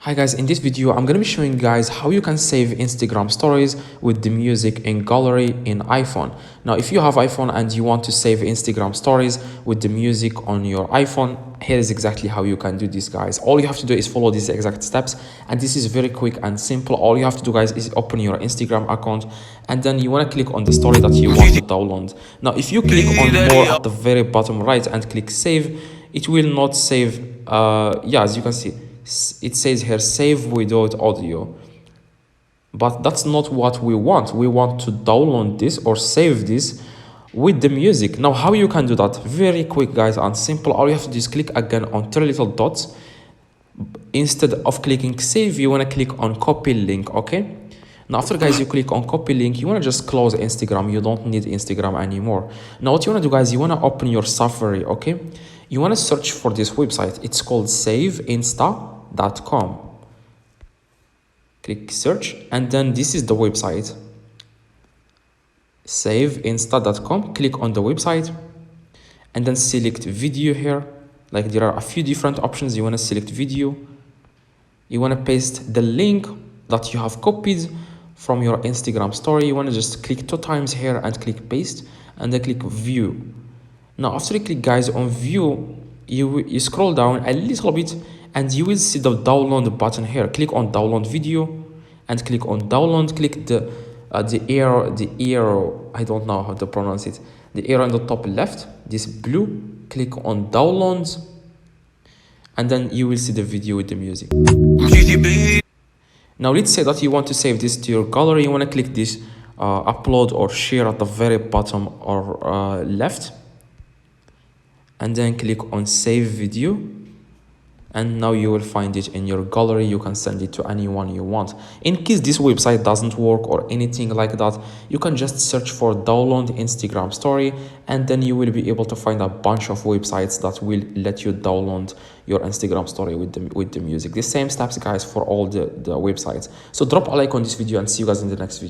Hi guys, in this video I'm gonna be showing you guys how you can save Instagram stories with the music in gallery in iPhone. Now if you have iPhone and you want to save Instagram stories with the music on your iPhone, here is exactly how you can do this, guys. All you have to do is follow these exact steps, and this is very quick and simple. All you have to do, guys, is open your Instagram account, and then you want to click on the story that you want to download. Now if you click on more at the very bottom right and click save, it will not save. As you can see, it says here save without audio, but that's not what we want. We want to download this or save this with the music. Now how you can do that? Very quick, guys, and simple. All you have to do is click again on three little dots. Instead of clicking save, you want to click on copy link. Okay, now after, guys, you click on copy link, you want to just close Instagram. You don't need Instagram anymore. Now what you want to do, guys, you want to open your Safari. Okay, you want to search for this website. It's called saveinsta.com. Click search, and then this is the website, saveinsta.com. Click on the website and then select video here. Like, there are a few different options. You want to select video. You want to paste the link that you have copied from your Instagram story. You want to just click 2 times here and click paste, and then click view. Now after you click, guys, on view, you scroll down a little bit and you will see the download button here. Click on download video and click on download. Click the arrow, I don't know how to pronounce it, the arrow on the top left, this blue. Click on downloads, and then you will see the video with the music. Now let's say that you want to save this to your gallery. You want to click this upload or share at the very bottom or left, and then click on save video, and now you will find it in your gallery. You can send it to anyone you want. In case this website doesn't work or anything like that, you can just search for download Instagram story, and then you will be able to find a bunch of websites that will let you download your Instagram story with the music. The same steps, guys, for all the websites. So drop a like on this video and see you guys in the next video.